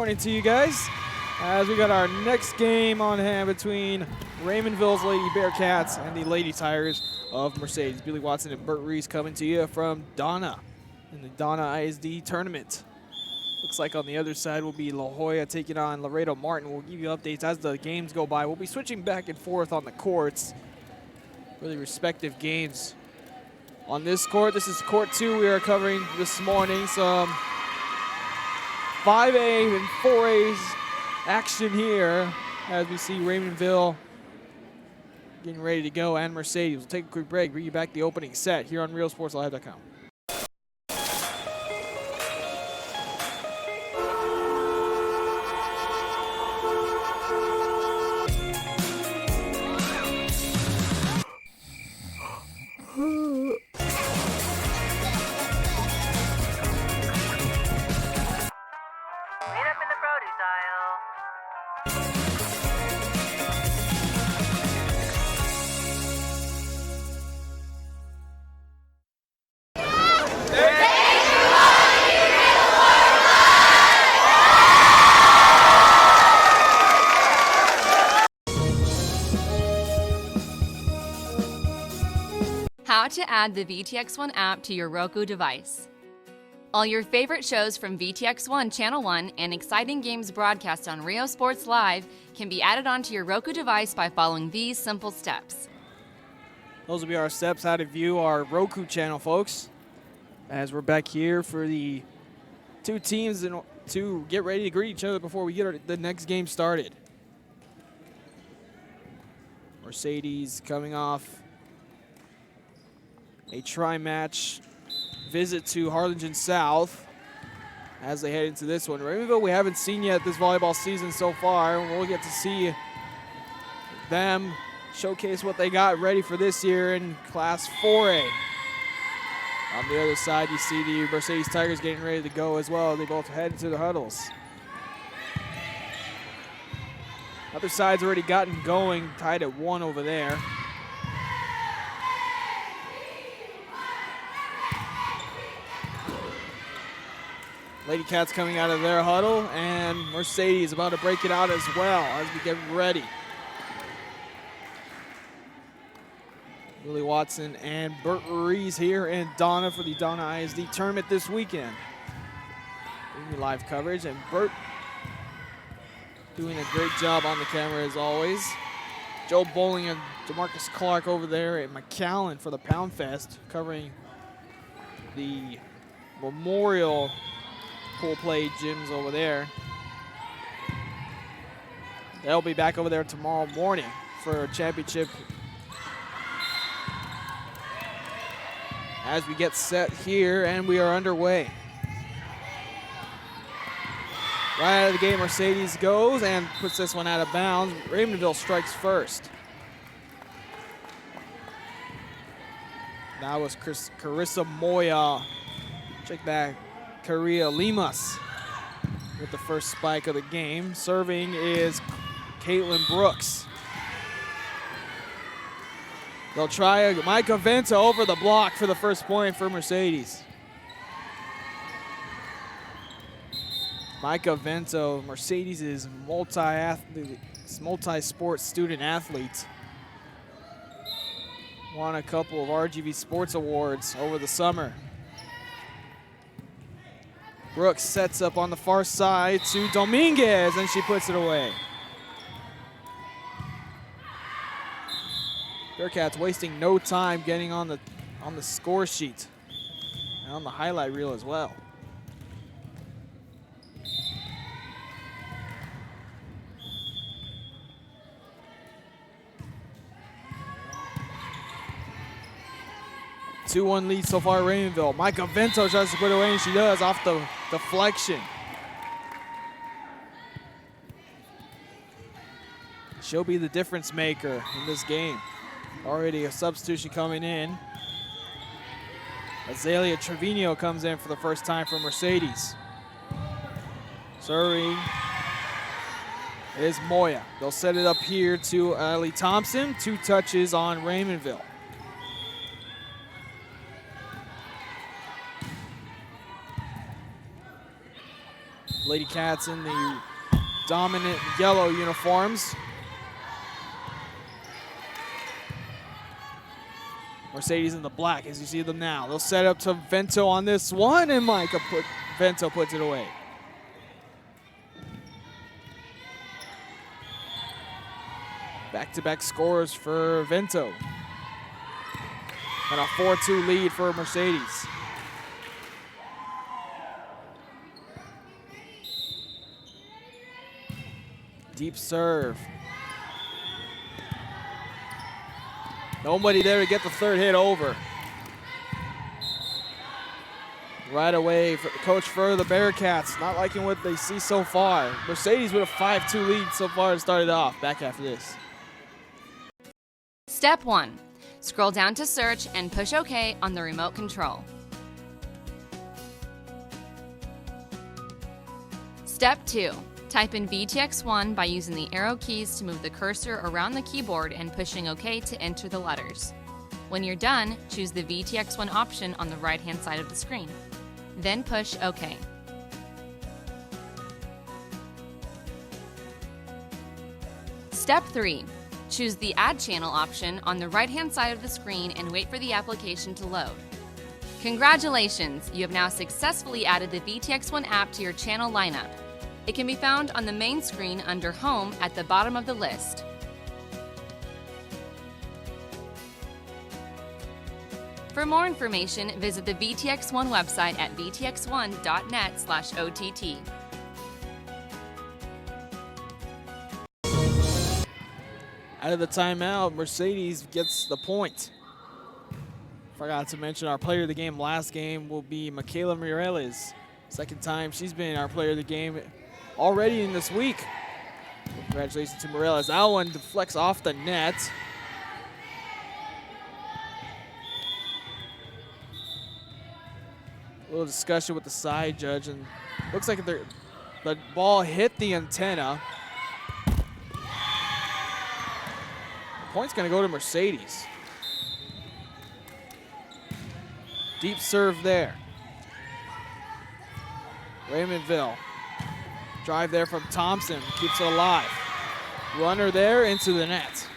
Morning to you guys as we got our next game on hand between Raymondville's Lady Bearcats and the Lady Tigers of Mercedes. Billy Watson and Bert Reese coming to you from Donna in the Donna ISD tournament. Looks like on the other side will be La Jolla taking on Laredo Martin. We'll give you updates as the games go by. We'll be switching back and forth on the courts for the respective games. On this court, this is court 2 we are covering this morning. Some 5A and 4A's action here as we see Raymondville getting ready to go and Mercedes. We'll take a quick break, bring you back the opening set here on RealSportsLive.com. How to add the VTX1 app to your Roku device. All your favorite shows from VTX1 Channel 1 and exciting games broadcast on Rio Sports Live can be added onto your Roku device by following these simple steps. Those will be our steps how to view our Roku channel, folks. As we're back here for the two teams to get ready to greet each other before we get the next game started. Mercedes coming off a tri-match visit to Harlingen South as they head into this one. Raymondville we haven't seen yet this volleyball season so far. We'll get to see them showcase what they got ready for this year in Class 4A. On the other side, you see the Mercedes Tigers getting ready to go as well. They both head to the huddles. Other side's already gotten going, tied at 1 over there. Lady Cats coming out of their huddle, and Mercedes about to break it out as well as we get ready. Billy Watson and Bert Reese here in Donna for the Donna ISD tournament this weekend. Bringing you live coverage, and Bert doing a great job on the camera as always. Joe Bowling and DeMarcus Clark over there at McAllen for the Pound Fest, covering the Memorial Pool play gyms over there. They'll be back over there tomorrow morning for a championship. As we get set here, and we are underway. Right out of the gate, Mercedes goes and puts this one out of bounds. Raymondville strikes first. That was Carissa Moya. Check back. Korea Limas with the first spike of the game. Serving is Caitlin Brooks. They'll try Micah Venta over the block for the first point for Mercedes. Micah Vento, Mercedes is multi-sport student athlete. Won a couple of RGV Sports Awards over the summer. Brooks sets up on the far side to Dominguez, and she puts it away. Bearcats wasting no time getting on the score sheet and on the highlight reel as well. Two-1 lead so far, Raymondville. Micah Vento tries to put it away, and she does off the deflection. She'll be the difference maker in this game. Already a substitution coming in. Azalea Trevino comes in for the first time for Mercedes. Serving is Moya. They'll set it up here to Ali Thompson. 2 touches on Raymondville. Lady Cats in the dominant yellow uniforms. Mercedes in the black, as you see them now. They'll set up to Vento on this one, and Vento puts it away. Back-to-back scores for Vento. And a 4-2 lead for Mercedes. Deep serve. Nobody there to get the third hit over. Right away, coach for the Bearcats, not liking what they see so far. Mercedes with a 5-2 lead so far to start it off. Back after this. Step 1. Scroll down to search and push OK on the remote control. Step 2. Type in VTX1 by using the arrow keys to move the cursor around the keyboard and pushing OK to enter the letters. When you're done, choose the VTX1 option on the right-hand side of the screen. Then push OK. Step 3. Choose the Add Channel option on the right-hand side of the screen and wait for the application to load. Congratulations! You have now successfully added the VTX1 app to your channel lineup. It can be found on the main screen under Home at the bottom of the list. For more information, visit the VTX1 website at vtx1.net/OTT. Out of the timeout, Mercedes gets the point. Forgot to mention our player of the game last game will be Michaela Mireles. Second time she's been our player of the game already in this week. Congratulations to Mireles. That one deflects off the net. A little discussion with the side judge, and looks like the ball hit the antenna. Point's gonna go to Mercedes. Deep serve there. Raymondville. Drive there from Thompson, keeps it alive. Runner there into the net.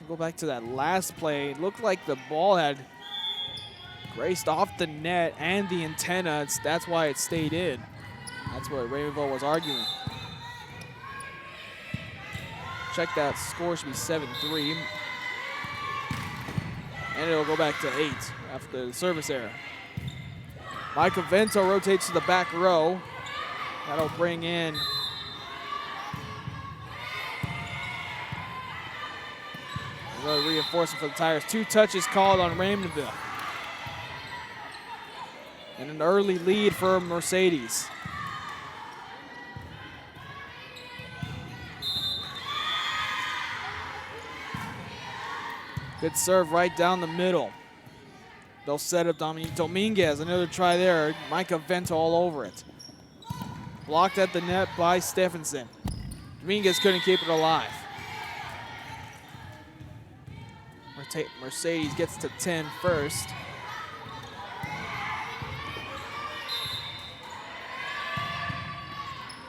Go back to that last play. It looked like the ball had graced off the net and the antenna. That's why it stayed in. That's what Raymondville was arguing. Check that score, should be 7-3. And it'll go back to 8 after the service error. Micah Vento rotates to the back row. That'll bring in another reinforcement for the Tigers. 2 touches called on Raymondville. And an early lead for Mercedes. Good serve right down the middle. They'll set up Dominique Dominguez. Another try there. Micah Vento all over it. Blocked at the net by Stephenson. Dominguez couldn't keep it alive. Mercedes gets to 10 first.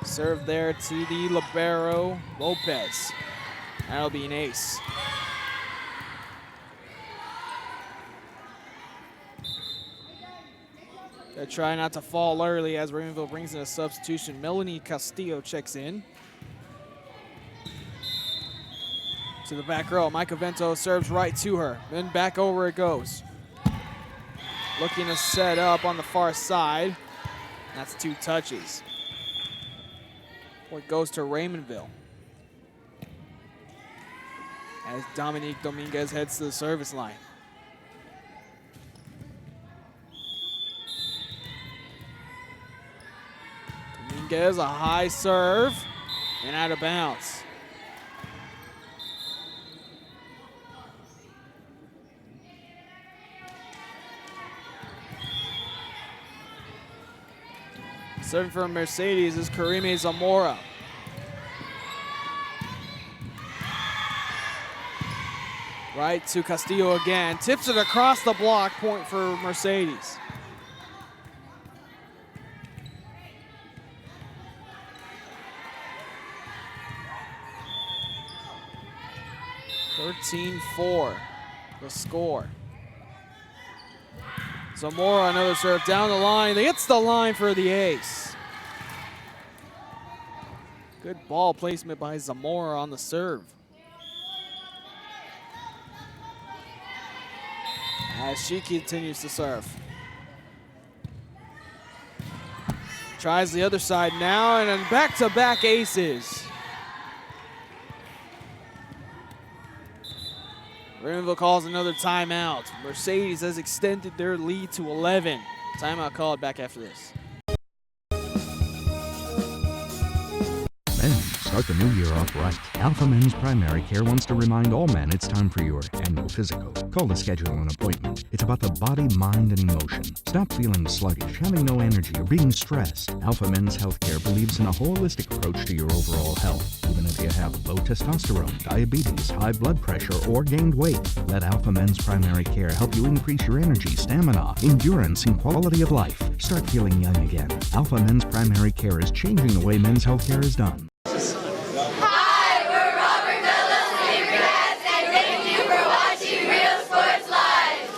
Serve there to the libero, Lopez. That'll be an ace. They try not to fall early as Raymondville brings in a substitution. Melanie Castillo checks in. To the back row, Micah Vento serves right to her. Then back over it goes. Looking to set up on the far side. That's 2 touches. Point goes to Raymondville. As Dominique Dominguez heads to the service line. Dominguez, a high serve, and out of bounds. Serving for Mercedes is Karime Zamora. Right to Castillo again. Tips it across the block, point for Mercedes. 13-4, the score. Zamora, another serve down the line. They hits the line for the ace. Good ball placement by Zamora on the serve. As she continues to serve. Tries the other side now, and then back-to-back aces. Raymondville calls another timeout. Mercedes has extended their lead to 11. Timeout called. Back after this. Men, start the new year off right. Alpha Men's Primary Care wants to remind all men it's time for your annual physical. Call to schedule an appointment. It's about the body, mind, and emotion. Stop feeling sluggish, having no energy, or being stressed. Alpha Men's Healthcare believes in a holistic approach to your overall health. Even if you have low testosterone, diabetes, high blood pressure, or gained weight, let Alpha Men's Primary Care help you increase your energy, stamina, endurance, and quality of life. Start feeling young again. Alpha Men's Primary Care is changing the way men's healthcare is done. Hi, we're Raymondville Bearcats, and thank you for watching Real Sports Live.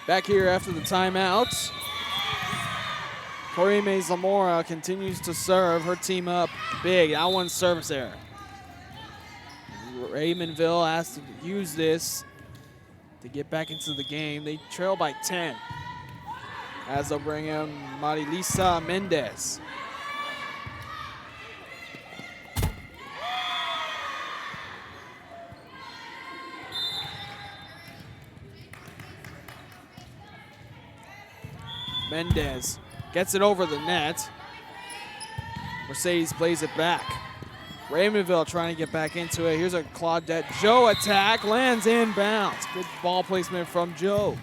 Back here after the timeout. Korime Zamora continues to serve her team up big. That one's service error. Raymondville has to use this to get back into the game. They trail by 10. As they'll bring in Marilisa Mendez. Mendez gets it over the net. Mercedes plays it back. Raymondville trying to get back into it. Here's a Claudette Joe attack, lands inbounds. Good ball placement from Joe.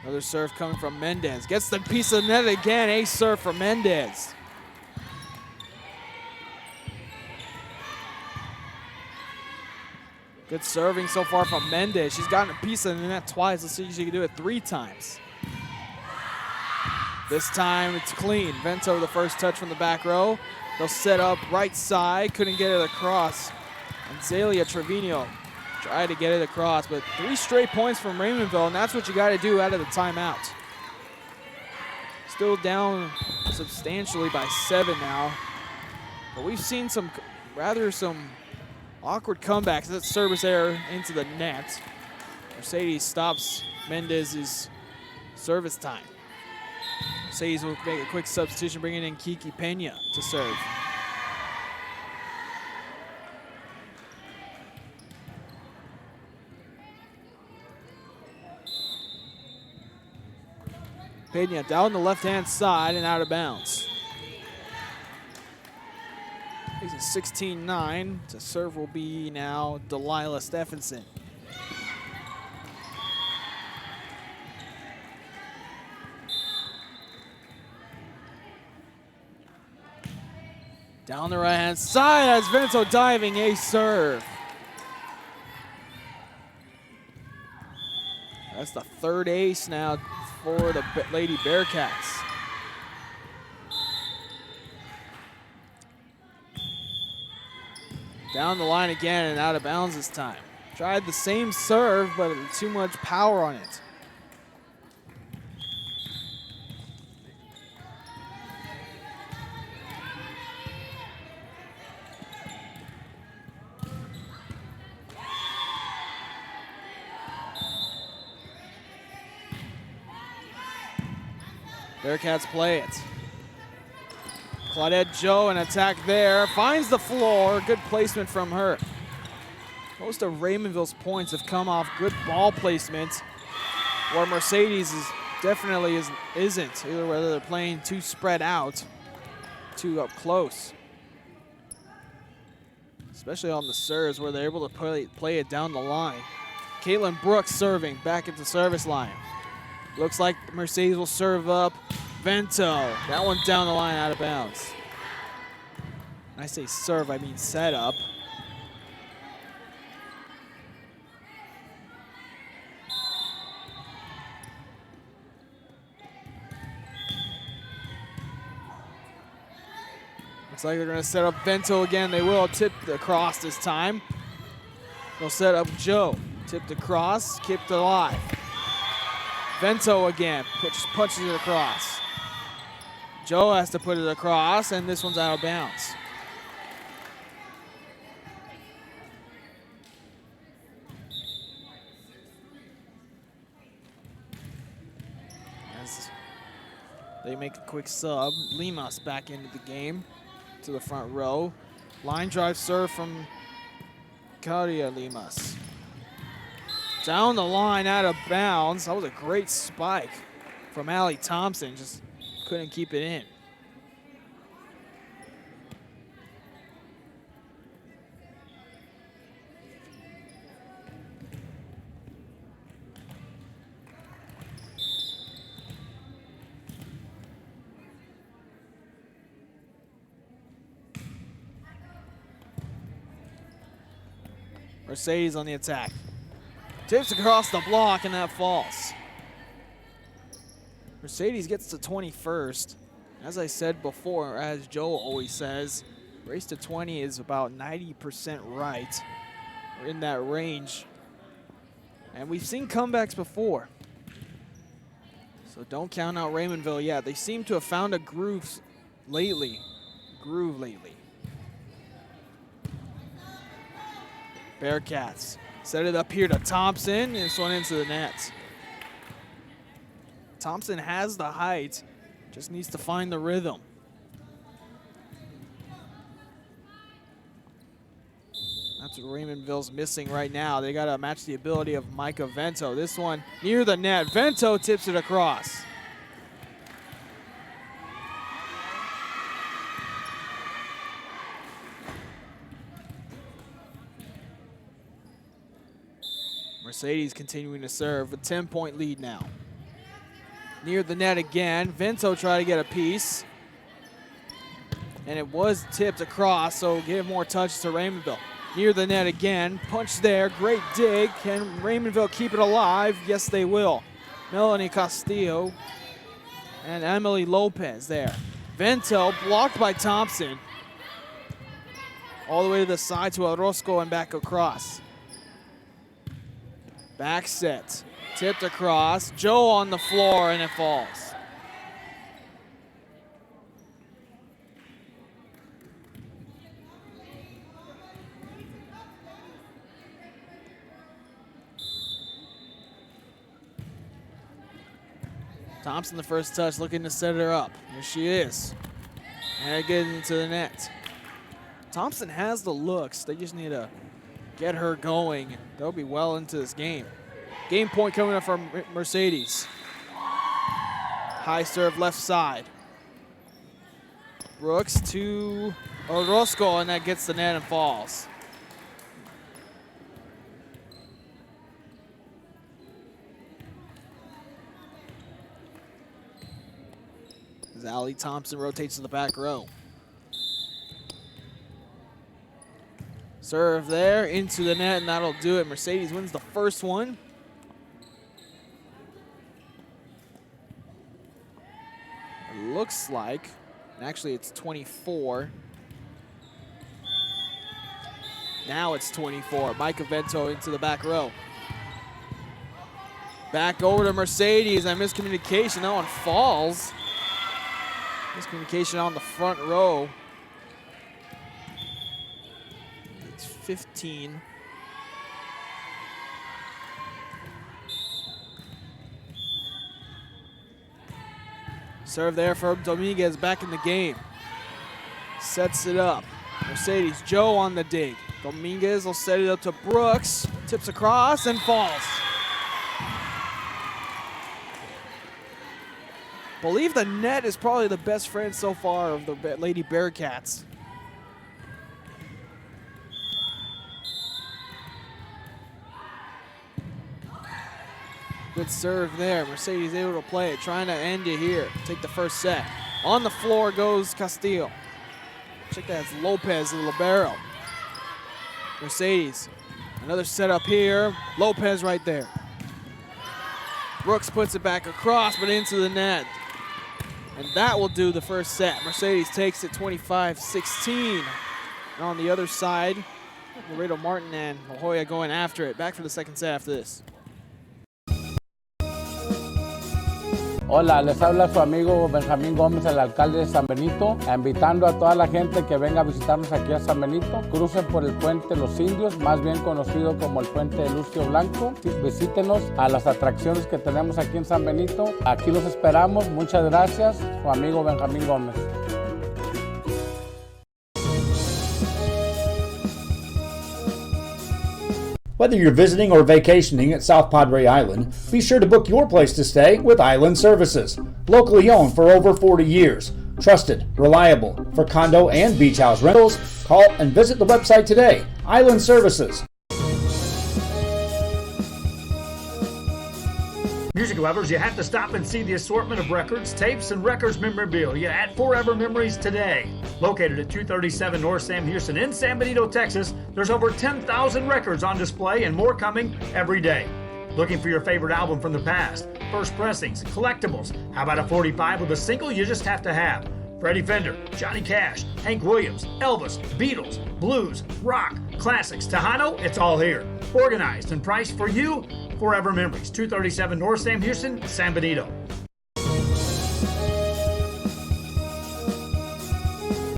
Another serve coming from Mendez. Gets the piece of net again. Ace serve for Mendez. Good serving so far from Mendez. She's gotten a piece of the net twice. Let's see if she can do it 3 times. This time it's clean. Vento the first touch from the back row. They'll set up right side. Couldn't get it across. And Zalia Trevino tried to get it across, but 3 straight points from Raymondville, and that's what you got to do out of the timeout. Still down substantially by 7 now, but we've seen some awkward comebacks. That service error into the net. Mercedes stops Mendez's service time. Mercedes will make a quick substitution, bringing in Kiki Pena to serve. Pena down the left-hand side and out of bounds. He's a 16-9. To serve will be now Delilah Stephenson. Down the right-hand side as Vento diving ace serve. That's the 3rd ace now for the Lady Bearcats. Down the line again and out of bounds this time. Tried the same serve, but too much power on it. Bearcats play it. Claudette Joe, an attack there. Finds the floor. Good placement from her. Most of Raymondville's points have come off good ball placement, where Mercedes definitely isn't. Either whether they're playing too spread out, too up close. Especially on the serves where they're able to play it down the line. Caitlin Brooks serving back at the service line. Looks like Mercedes will serve up. Vento, that one down the line, out of bounds. When I say serve, I mean set up. Looks like they're going to set up Vento again. They will. Tipped across this time. They'll set up Joe. Tipped across, kept alive. Vento again, punches it across. Joe has to put it across, and this one's out of bounds. As they make a quick sub, Limas back into the game to the front row. Line drive serve from Claudia Limas. Down the line, out of bounds. That was a great spike from Allie Thompson. Just couldn't keep it in. Mercedes on the attack. Tips across the block, and that falls. Mercedes gets to 21st. As I said before, as Joe always says, race to 20 is about 90% right. We're in that range. And we've seen comebacks before. So don't count out Raymondville yet. They seem to have found a groove lately. Bearcats set it up here to Thompson. This one into the net. Thompson has the height, just needs to find the rhythm. That's what Raymondville's missing right now. They got to match the ability of Micah Vento. This one near the net. Vento tips it across. Mercedes continuing to serve, a 10-point lead now. Near the net again. Vento tried to get a piece. And it was tipped across, so give more touches to Raymondville. Near the net again. Punch there. Great dig. Can Raymondville keep it alive? Yes, they will. Melanie Castillo and Emily Lopez there. Vento blocked by Thompson. All the way to the side to Orozco and back across. Back set. Tipped across. Joe on the floor, and it falls. Thompson the first touch, looking to set her up. Here she is. And getting into the net. Thompson has the looks. They just need to get her going. They'll be well into this game. Game point coming up from Mercedes. High serve left side. Brooks to Orozco, and that gets the net and falls. As Allie Thompson rotates to the back row. Serve there into the net, and that'll do it. Mercedes wins the first one. It looks like, actually it's 24. Now it's 24. Micah Vento into the back row. Back over to Mercedes, and miscommunication. That one falls. Miscommunication on the front row. It's 15. Serve there for Dominguez, back in the game. Sets it up. Mercedes, Joe on the dig. Dominguez will set it up to Brooks. Tips across and falls. Believe the net is probably the best friend so far of the Lady Bearcats. Good serve there. Mercedes able to play it, trying to end it here. Take the first set. On the floor goes Castillo. Check that, it's Lopez, the libero. Mercedes, another setup here. Lopez right there. Brooks puts it back across, but into the net. And that will do the first set. Mercedes takes it 25-16. And on the other side, Laredo Martin and La Jolla going after it. Back for the second set after this. Hola, les habla su amigo Benjamín Gómez, el alcalde de San Benito, invitando a toda la gente que venga a visitarnos aquí a San Benito. Crucen por el puente Los Indios, más bien conocido como el puente de Lucio Blanco. Visítenos a las atracciones que tenemos aquí en San Benito. Aquí los esperamos. Muchas gracias, su amigo Benjamín Gómez. Whether you're visiting or vacationing at South Padre Island, be sure to book your place to stay with Island Services. Locally owned for over 40 years. Trusted, reliable for condo and beach house rentals. Call and visit the website today. Island Services. Music lovers, you have to stop and see the assortment of records, tapes, and records memorabilia at Forever Memories today. Located at 237 North Sam Houston in San Benito, Texas, there's over 10,000 records on display and more coming every day. Looking for your favorite album from the past, first pressings, collectibles? How about a 45 with a single you just have to have? Freddie Fender, Johnny Cash, Hank Williams, Elvis, Beatles, blues, rock, classics, Tejano, it's all here. Organized and priced for you. Forever Memories, 237 North Sam Houston, San Benito.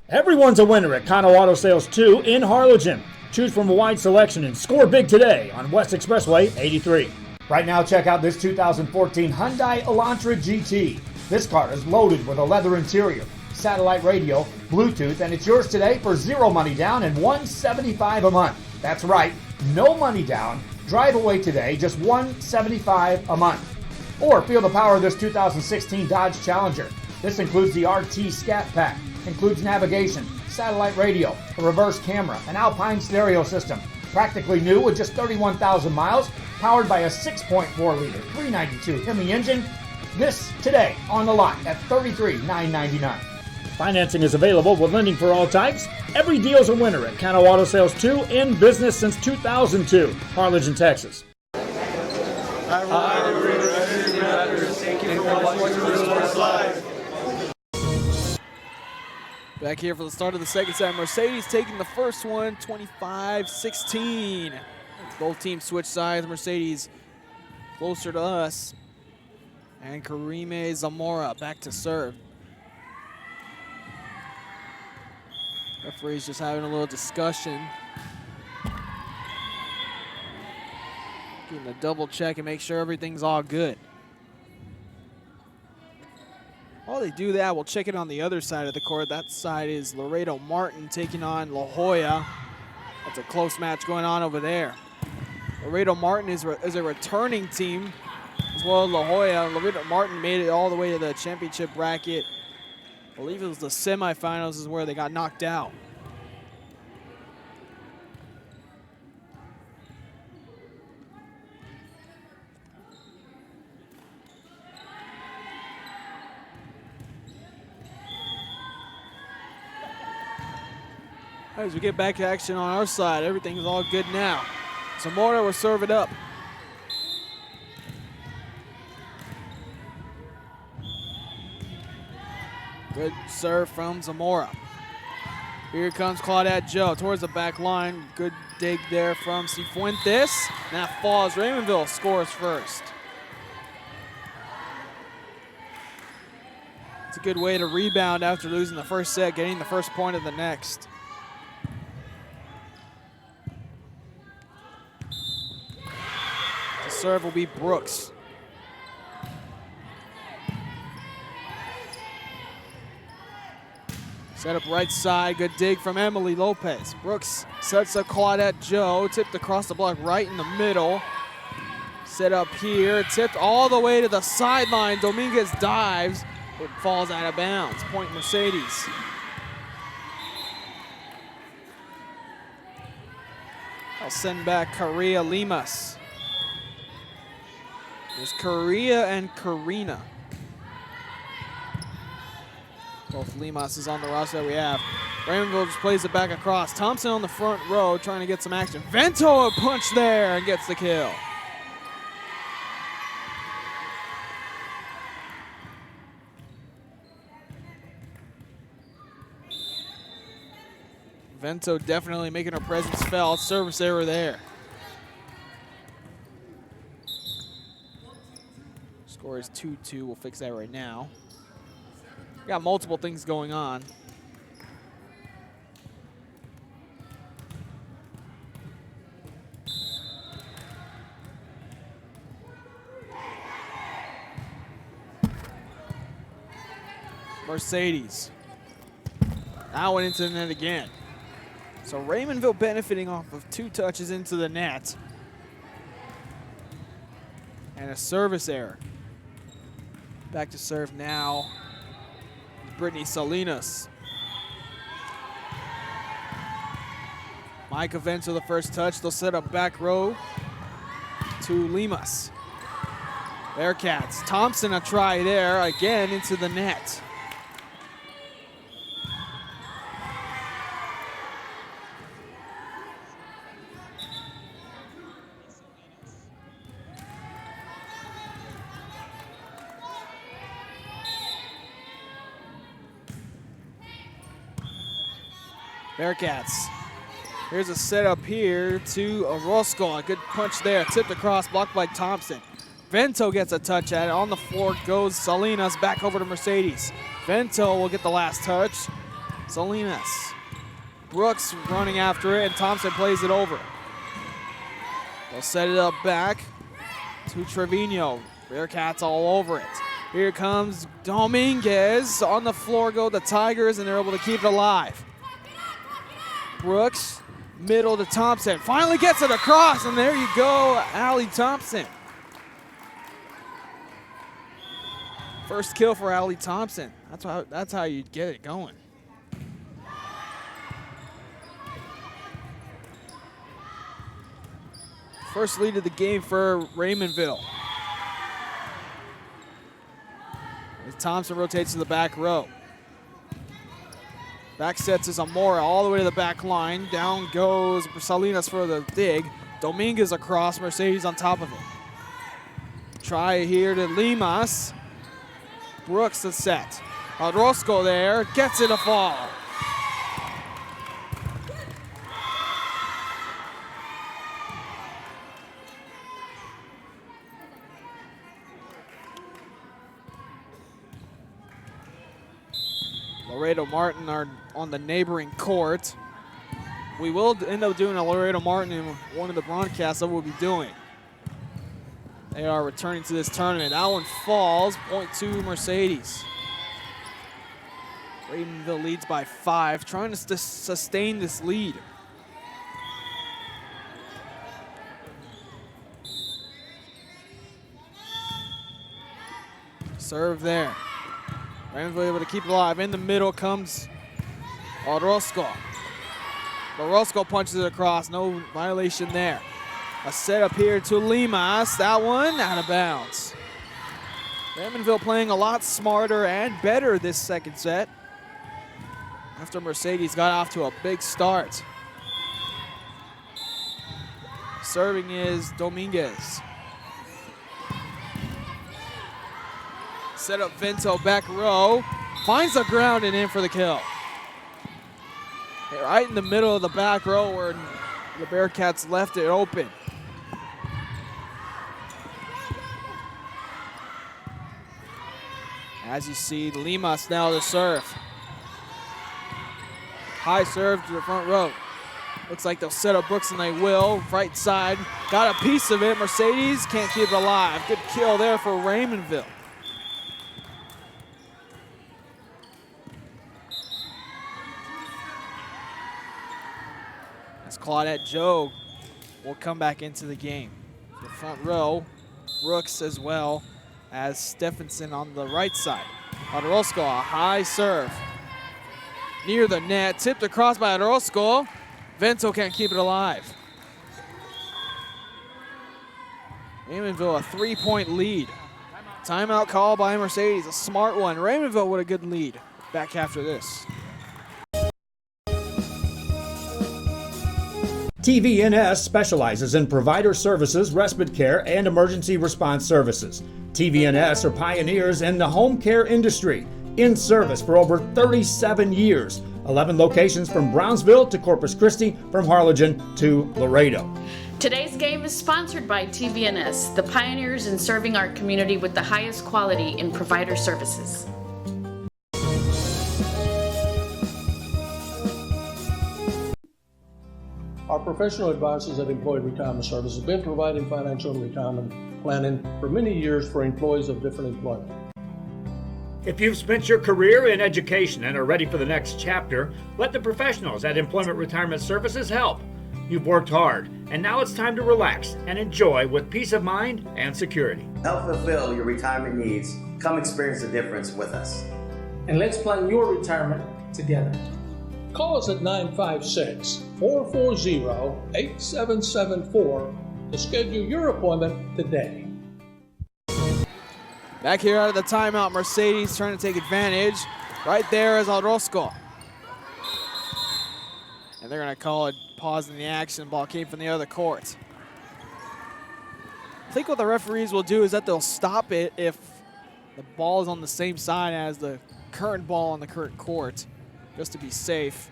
Everyone's a winner at Kano Auto Sales 2 in Harlingen. Choose from a wide selection and score big today on West Expressway 83. Right now, check out this 2014 Hyundai Elantra GT. This car is loaded with a leather interior, satellite radio, Bluetooth, and it's yours today for zero money down and $175 a month. That's right, no money down. Drive away today, just $175 a month. Or feel the power of this 2016 Dodge Challenger. This includes the RT Scat Pack, includes navigation, satellite radio, a reverse camera, an Alpine stereo system. Practically new with just 31,000 miles, powered by a 6.4-liter 392 Hemi engine. This today on the lot at $33,999. Financing is available with lending for all types. Every deal's a winner at Kano Auto Sales 2, in business since 2002. Harlingen, Texas. Back here for the start of the second set. Mercedes taking the first one, 25-16. Both teams switch sides. Mercedes closer to us. And Karime Zamora back to serve. Referee's just having a little discussion. Getting a double check and make sure everything's all good. While they do that, we'll check it on the other side of the court. That side is Laredo Martin taking on La Jolla. That's a close match going on over there. Laredo Martin is a returning team, as well as La Jolla. Laredo Martin made it all the way to the championship bracket. I believe it was the semifinals is where they got knocked out. As we get back to action on our side, everything's all good now. Zamora will serve it up. Good serve from Zamora. Here comes Claudette Joe towards the back line. Good dig there from Cifuentes. That falls. Raymondville scores first. It's a good way to rebound after losing the first set, getting the first point of the next. The serve will be Brooks. Set up right side, good dig from Emily Lopez. Brooks sets up Claudette Joe, tipped across the block right in the middle. Set up here, tipped all the way to the sideline. Dominguez dives, but falls out of bounds. Point Mercedes. I'll send back Correa Limas. There's Correa and Karina. Both Limas is on the roster that we have. Raymondville just plays it back across. Thompson on the front row trying to get some action. Vento a punch there and gets the kill. Vento definitely making her presence felt. Service error there. Score is 2-2. We'll fix that right now. Got multiple things going on. Mercedes. Now went into the net again. So Raymondville benefiting off of 2 touches into the net. And a service error. Back to serve now. Brittany Salinas. Micah Vento the first touch. They'll set up back row to Limas. Bearcats. Thompson a try there. Again into the net. Bearcats. Here's a setup here to Orozco. A good punch there. Tipped across, blocked by Thompson. Vento gets a touch at it. On the floor goes Salinas. Back over to Mercedes. Vento will get the last touch. Salinas. Brooks running after it, and Thompson plays it over. They'll set it up back to Trevino. Bearcats all over it. Here comes Dominguez. On the floor go the Tigers, and they're able to keep it alive. Brooks, middle to Thompson. Finally gets it across, and there you go, Allie Thompson. First kill for Allie Thompson. That's how you get it going. First lead of the game for Raymondville. As Thompson rotates to the back row. Back sets is Amora all the way to the back line. Down goes Salinas for the dig. Dominguez across, Mercedes on top of it. Try here to Limas. Brooks the set. Orozco there, gets it a fall. Laredo Martin are on the neighboring court. We will end up doing a Laredo Martin in one of the broadcasts that we'll be doing. They are returning to this tournament. That one falls, point to Mercedes. Raymondville leads by 5, trying to sustain this lead. Serve there. Raymondville able to keep it alive. In the middle comes Orozco. Orozco punches it across. No violation there. A setup here to Limas. That one out of bounds. Raymondville playing a lot smarter and better this second set after Mercedes got off to a big start. Serving is Dominguez. Set up Vento back row. Finds the ground and in for the kill. Right in the middle of the back row where the Bearcats left it open. As you see, Limas now to serve. High serve to the front row. Looks like they'll set up Brooks, and they will. Right side, got a piece of it. Mercedes can't keep it alive. Good kill there for Raymondville. As Claudette Joe will come back into the game. The front row, Brooks as well as Stephenson on the right side. Orozco, a high serve. Near the net, tipped across by Orozco. Vento can't keep it alive. Raymondville a 3-point lead. Timeout call by Mercedes, a smart one. Raymondville with a good lead. Back after this. TVNS specializes in provider services, respite care, and emergency response services. TVNS are pioneers in the home care industry. in service for over 37 years. 11 locations from Brownsville to Corpus Christi, from Harlingen to Laredo. Today's game is sponsored by TVNS, the pioneers in serving our community with the highest quality in provider services. Our professional advisors at Employee Retirement Service have been providing financial and retirement planning for many years for employees of different employment. If you've spent your career in education and are ready for the next chapter, let the professionals at Employment Retirement Services help. You've worked hard, and now it's time to relax and enjoy with peace of mind and security. Help fulfill your retirement needs. Come experience the difference with us. And let's plan your retirement together. Call us at 956-440-8774 to schedule your appointment today. Back here out of the timeout, Mercedes trying to take advantage. Right there is Orozco. And they're going to call it pause in the action. Ball came from the other court. I think what the referees will do is that they'll stop it if the ball is on the same side as the current ball on the current court, just to be safe.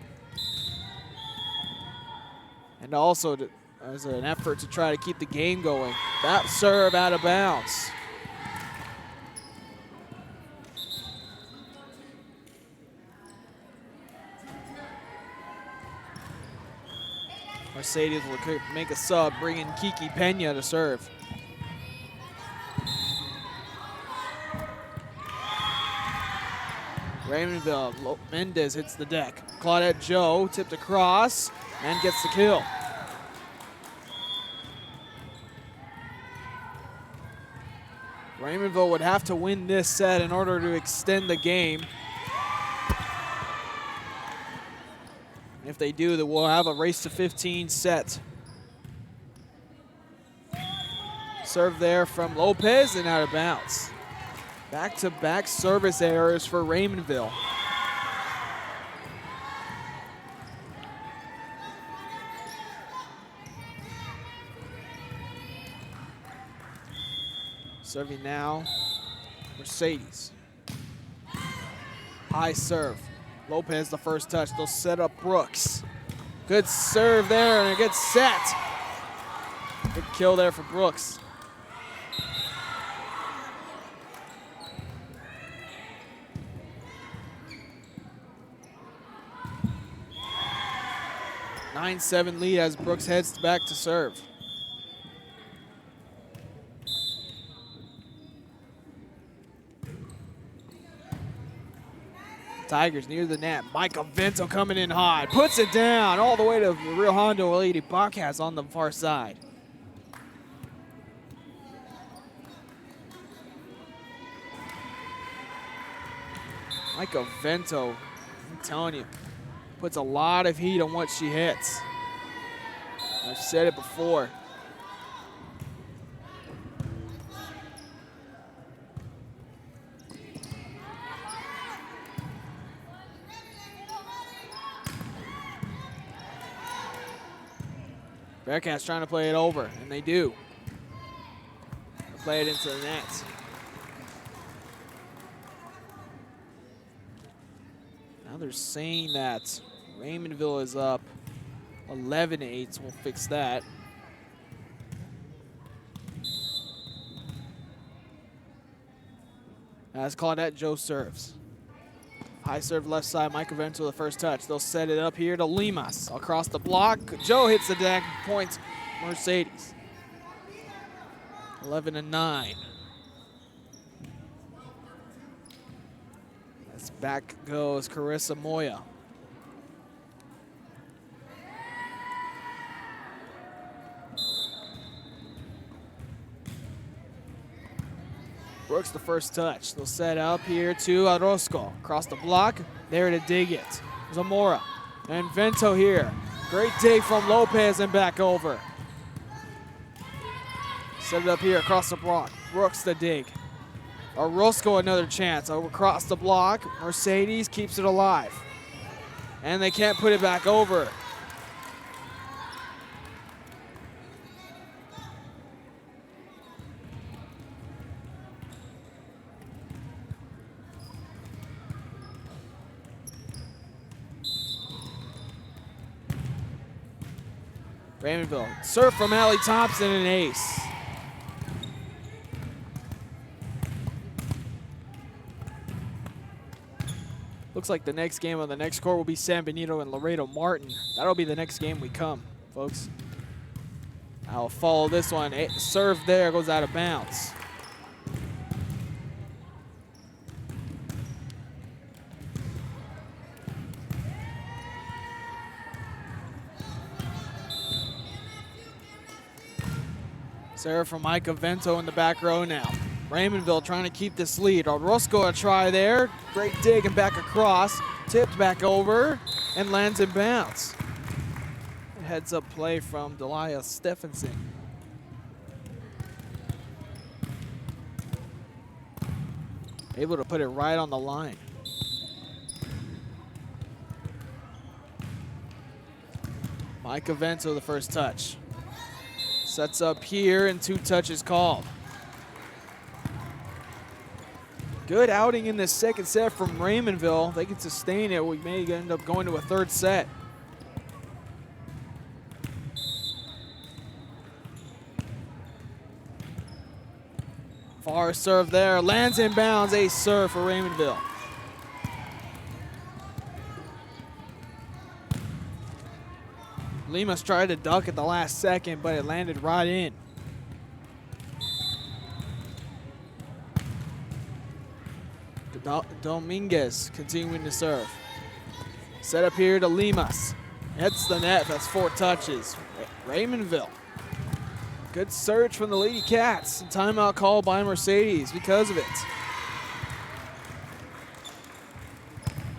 And also as an effort to try to keep the game going. That serve out of bounds. Mercedes will make a sub, bring in Kiki Pena to serve. Raymondville, Mendez hits the deck. Claudette Joe tipped across and gets the kill. Raymondville would have to win this set in order to extend the game. If they do, then we'll have a race to 15 set. Serve there from Lopez and out of bounds. Back-to-back service errors for Raymondville. Serving now, Mercedes. High serve. Lopez the first touch. They'll set up Brooks. Good serve there and it gets set. Good kill there for Brooks. Nine 9-7 lead as Brooks heads back to serve. Tigers near the net. Michael Vento coming in high. Puts it down all the way to the Rio Hondo Lady Bobcats on the far side. Michael Vento, I'm telling you, puts a lot of heat on what she hits. I've said it before. Bearcats trying to play it over, and they do. They play it into the net. Now they're saying that Raymondville is up 11-8, so we'll fix that. As Claudette Joe serves. High serve left side, Michael Vento the first touch. They'll set it up here to Limas. Across the block, Joe hits the deck, points Mercedes. 11-9. As back goes Carissa Moya. Brooks the first touch. They'll set up here to Orozco. Across the block, there to dig it. Zamora and Vento here. Great dig from Lopez and back over. Set it up here across the block. Brooks the dig. Orozco another chance. Across the block, Mercedes keeps it alive. And they can't put it back over. Raymondville, serve from Allie Thompson, an ace. Looks like the next game on the next court will be San Benito and Laredo Martin. That'll be the next game we come, folks. I'll follow this one. Serve there, goes out of bounds. Serve from Micah Vento in the back row now. Raymondville trying to keep this lead. Orozco a try there. Great dig and back across. Tipped back over and lands in bounds. Heads up play from Delia Stephenson. Able to put it right on the line. Micah Vento the first touch. Sets up here and 2 touches called. Good outing in this second set from Raymondville. They can sustain it. We may end up going to a third set. Far serve there, lands in bounds, ace serve for Raymondville. Limas tried to duck at the last second, but it landed right in. Dominguez continuing to serve. Set up here to Limas. Hits the net, that's 4 touches. Raymondville. Good search from the Lady Cats. Timeout call by Mercedes because of it.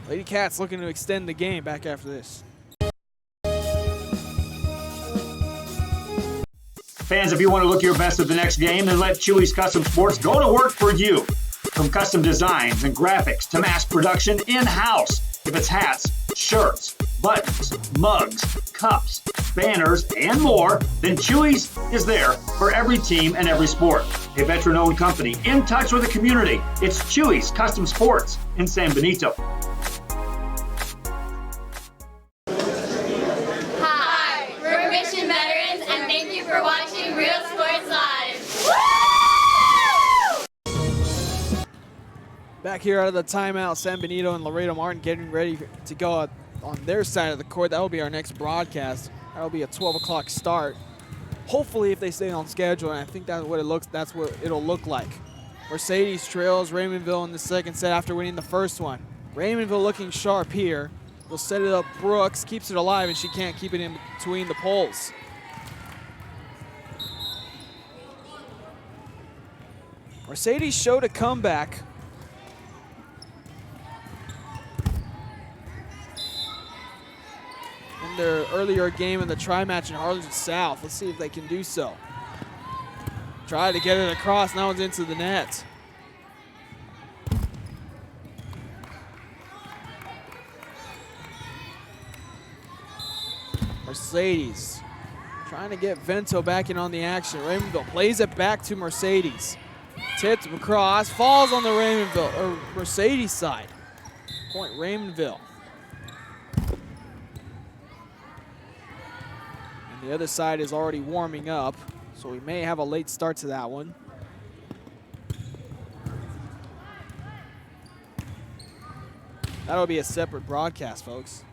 Lady Cats looking to extend the game back after this. Fans, if you want to look your best at the next game, then let Chewy's Custom Sports go to work for you. From custom designs and graphics to mass production in-house. If it's hats, shirts, buttons, mugs, cups, banners, and more, then Chewy's is there for every team and every sport. A veteran-owned company in touch with the community. It's Chewy's Custom Sports in San Benito. Hi, we're Mission Veterans, and thank you for watching Real Sports Live. Back here out of the timeout, San Benito and Laredo Martin getting ready to go on their side of the court. That will be our next broadcast. That will be a 12 o'clock start. Hopefully, if they stay on schedule, and I think that's what it'll look like. Mercedes trails Raymondville in the second set after winning the first one. Raymondville looking sharp here. Will set it up. Brooks keeps it alive, and she can't keep it in between the poles. Mercedes showed a comeback. In their earlier game in the tri-match in Harlingen South. Let's see if they can do so. Try to get it across. Now it's into the net. Mercedes trying to get Vento back in on the action. Raymondville plays it back to Mercedes. Tipped across, falls on the Mercedes side. Point Raymondville. And the other side is already warming up, so we may have a late start to that one. That'll be a separate broadcast, folks.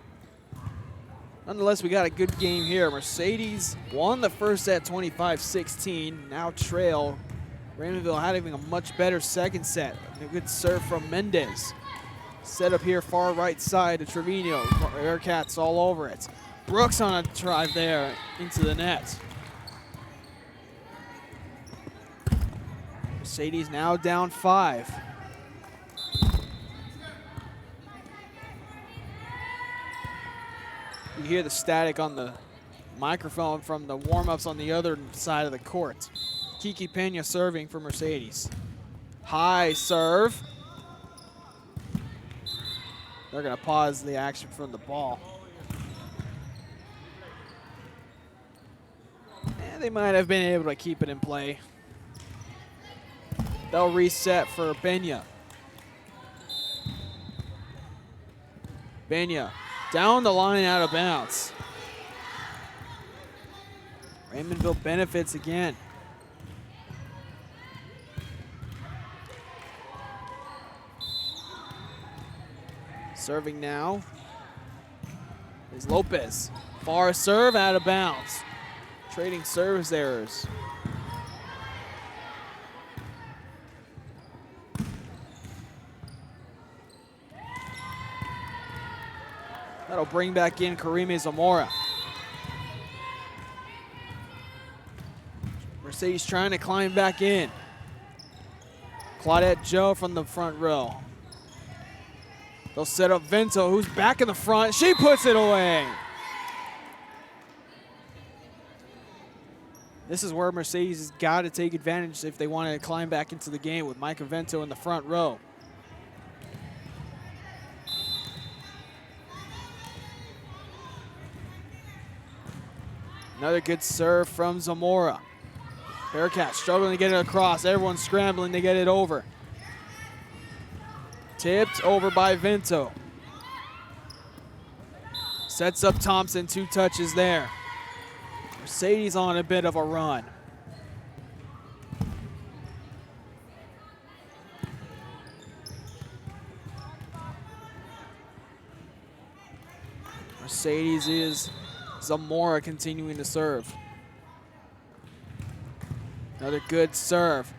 Nonetheless, we got a good game here. Mercedes won the first set 25-16, now trail. Raymondville having a much better second set. And a good serve from Mendez. Set up here far right side to Trevino. Bearcats all over it. Brooks on a drive there into the net. Mercedes now down 5. You hear the static on the microphone from the warm-ups on the other side of the court. Kiki Pena serving for Mercedes. High serve. They're going to pause the action from the ball. And they might have been able to keep it in play. They'll reset for Pena. Pena down the line, out of bounds. Raymondville benefits again. Serving now is Lopez. Far serve, out of bounds. Trading service errors. That'll bring back in Karime Zamora. Mercedes trying to climb back in. Claudette Joe from the front row. They'll set up Vento, who's back in the front. She puts it away. This is where Mercedes has got to take advantage if they want to climb back into the game with Micah Vento in the front row. Another good serve from Zamora. Bearcats struggling to get it across. Everyone's scrambling to get it over. Tipped over by Vento. Sets up Thompson, 2 touches there. Mercedes on a bit of a run. Mercedes is Zamora continuing to serve. Another good serve.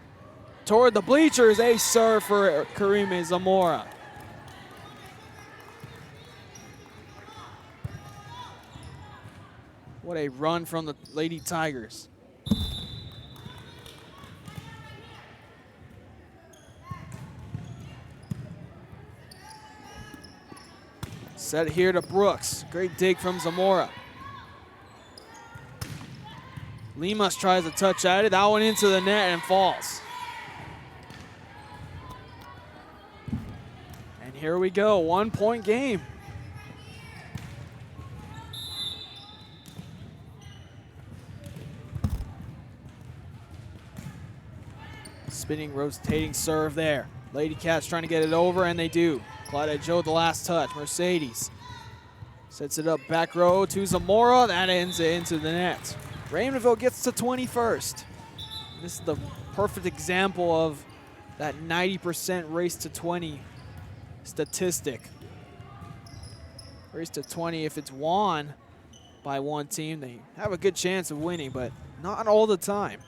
Toward the bleachers, a serve for Karime Zamora. What a run from the Lady Tigers. Set here to Brooks. Great dig from Zamora. Limas tries to touch at it. That one into the net and falls. And here we go, 1-point game. Spinning, rotating serve there. Lady Cats trying to get it over, and they do. Claudette Joe, the last touch. Mercedes sets it up back row to Zamora. That ends it into the net. Raymondville gets to 21st. This is the perfect example of that 90% race to 20 statistic. Race to 20, if it's won by one team, they have a good chance of winning, but not all the time.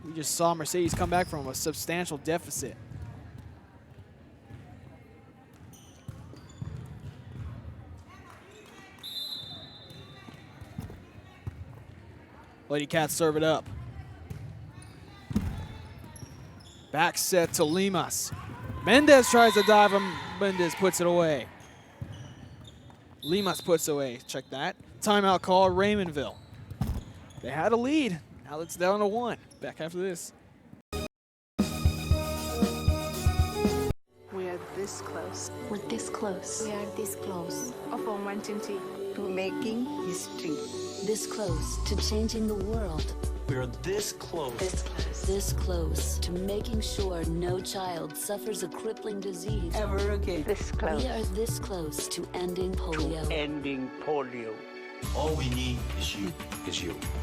We just saw Mercedes come back from a substantial deficit. Lady Cats serve it up. Back set to Limas. Mendez tries to dive him. Mendez puts it away. Limas puts away. Check that. Timeout call, Raymondville. They had a lead. Now it's down to 1. Back after this. We are this close. We're this close. We are this close. Of wanting to making history. This close to changing the world. We are this close. This close. This close to making sure no child suffers a crippling disease ever again. This close. We are this close to ending polio. Ending polio. All we need is you.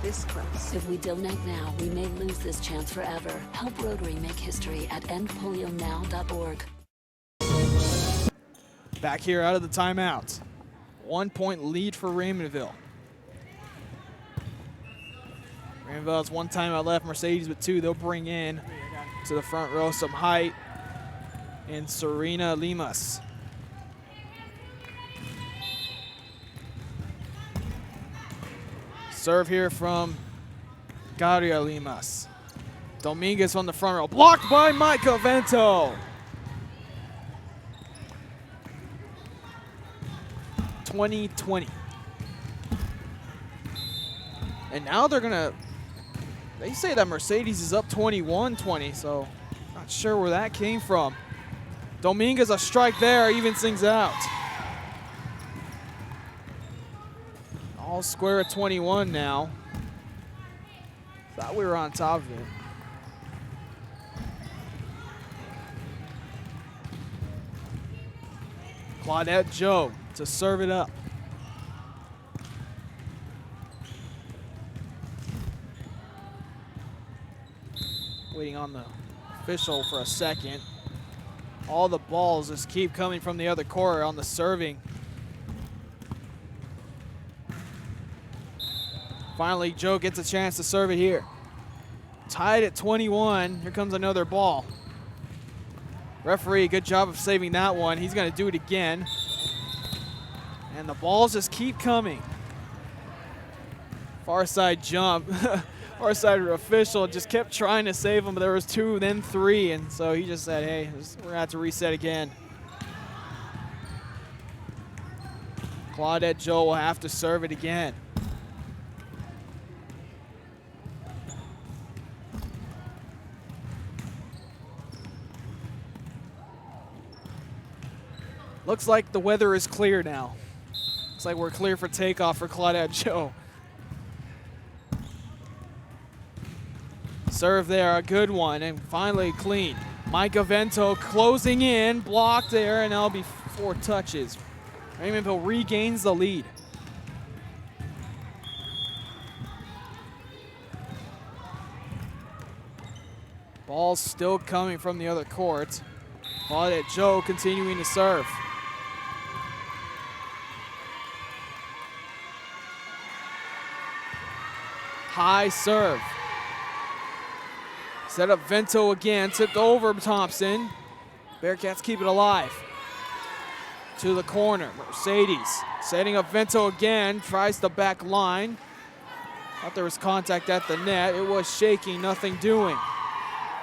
This close. If we donate now, we may lose this chance forever. Help Rotary make history at endpolionow.org. Back here out of the timeout. 1-point lead for Raymondville. Raymondville has 1 timeout left. Mercedes with 2. They'll bring in to the front row some height in Serena Limas. Serve here from Garia Limas. Dominguez on the front row. Blocked by Micah Vento. 20-20. And now they're gonna, they say that Mercedes is up 21-20, so not sure where that came from. Dominguez, a strike there, evens things out. All square at 21 now. Thought we were on top of it. Claudette Joe to serve it up. waiting on the official for a second. All the balls just keep coming from the other corner on the serving. Finally, Joe gets a chance to serve it here. Tied at 21. Here comes another ball. Referee, good job of saving that one. He's going to do it again. And the balls just keep coming. Far side jump. Far side official just kept trying to save him, but there was 2, then 3. And so he just said, hey, we're going to have to reset again. Claudette Joe will have to serve it again. Looks like the weather is clear now. Looks like we're clear for takeoff for Claudette Joe. Serve there, a good one, and finally clean. Micah Vento closing in, blocked there, and that'll be 4 touches. Raymondville regains the lead. Ball's still coming from the other court. Claudette Joe continuing to serve. High serve. Set up Vento again, tipped over Thompson. Bearcats keep it alive. To the corner, Mercedes setting up Vento again, tries the back line. Thought there was contact at the net. It was shaking, nothing doing.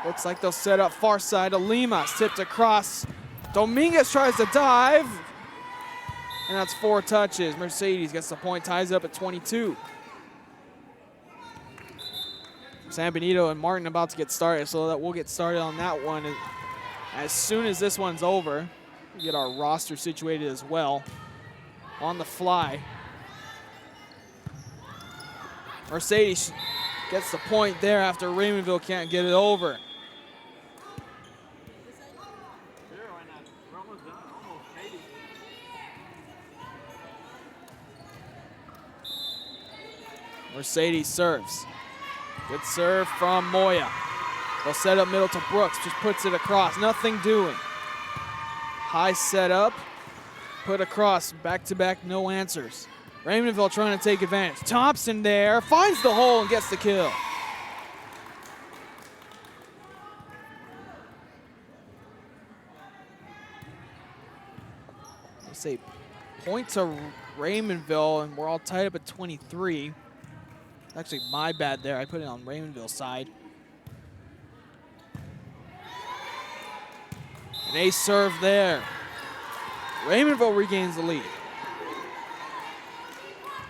Looks like they'll set up far side. Alimas tipped across. Dominguez tries to dive. And that's 4 touches. Mercedes gets the point, ties up at 22. San Benito and Martin about to get started, so that we'll get started on that one as soon as this one's over. We get our roster situated as well on the fly. Mercedes gets the point there after Raymondville can't get it over. Mercedes serves. Good serve from Moya. They'll set up middle to Brooks, just puts it across, nothing doing. High set up, put across, back-to-back, no answers. Raymondville trying to take advantage. Thompson there, finds the hole and gets the kill. They say point to Raymondville, and we're all tied up at 23. Actually, my bad there. I put it on Raymondville's side. An ace serve there. Raymondville regains the lead.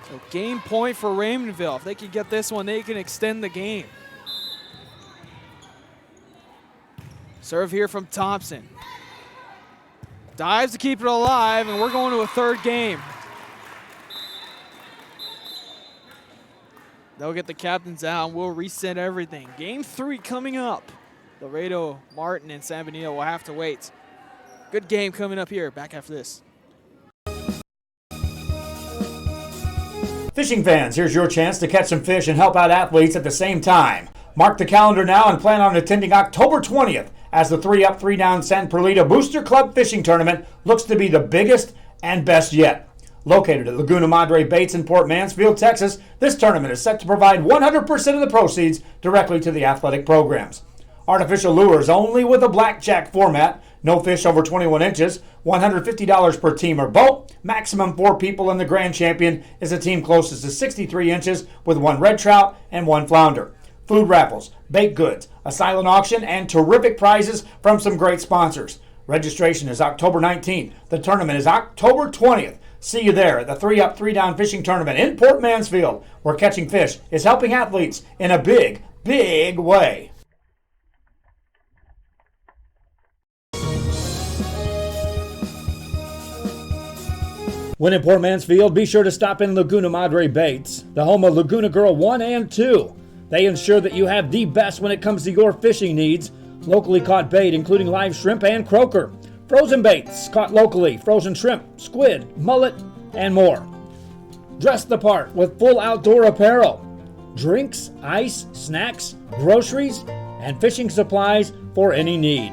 So game point for Raymondville. If they can get this one, they can extend the game. Serve here from Thompson. Dives to keep it alive, and we're going to a 3rd game. They'll get the captains out, and we'll reset everything. Game 3 coming up. Laredo, Martin, and San Benito will have to wait. Good game coming up here. Back after this. Fishing fans, here's your chance to catch some fish and help out athletes at the same time. Mark the calendar now and plan on attending October 20th as the 3-Up, 3-Down San Perlita Booster Club Fishing Tournament looks to be the biggest and best yet. Located at Laguna Madre Baits in Port Mansfield, Texas, this tournament is set to provide 100% of the proceeds directly to the athletic programs. Artificial lures only with a blackjack format, no fish over 21 inches, $150 per team or boat, maximum 4 people, and the grand champion is a team closest to 63 inches with 1 red trout and 1 flounder. Food raffles, baked goods, a silent auction, and terrific prizes from some great sponsors. Registration is October 19th. The tournament is October 20th. See you there at the 3-Up, 3-Down Fishing Tournament in Port Mansfield, where catching fish is helping athletes in a big, big way. When in Port Mansfield, be sure to stop in Laguna Madre Baits, the home of Laguna Girl 1 and 2. They ensure that you have the best when it comes to your fishing needs. Locally caught bait, including live shrimp and croaker. Frozen baits caught locally, frozen shrimp, squid, mullet, and more. Dress the part with full outdoor apparel. Drinks, ice, snacks, groceries, and fishing supplies for any need.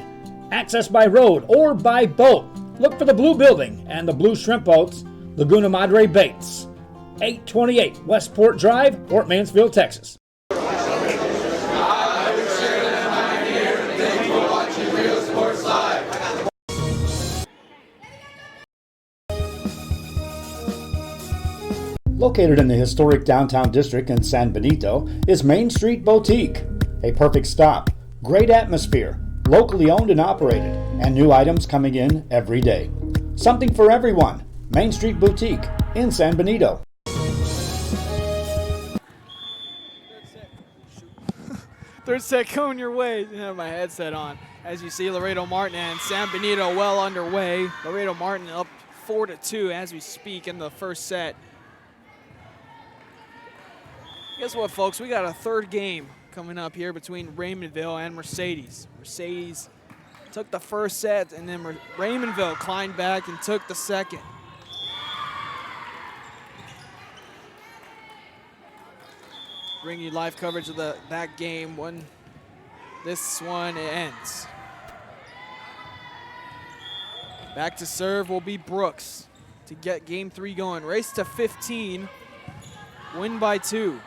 Access by road or by boat. Look for the Blue Building and the Blue Shrimp Boats, Laguna Madre Baits. 828 Westport Drive, Port Mansfield, Texas. Located in the historic downtown district in San Benito is Main Street Boutique. A perfect stop, great atmosphere, locally owned and operated, and new items coming in every day. Something for everyone. Main Street Boutique in San Benito. Third set coming your way. I have my headset on. As you see, Laredo Martin and San Benito well underway. Laredo Martin up 4-2 as we speak in the first set. Guess what, folks? We got a third game coming up here between Raymondville and Mercedes. Mercedes took the first set, and then Raymondville climbed back and took the second. Bring you live coverage of that game when this one ends. Back to serve will be Brooks to get game 3 going. Race to 15, win by 2.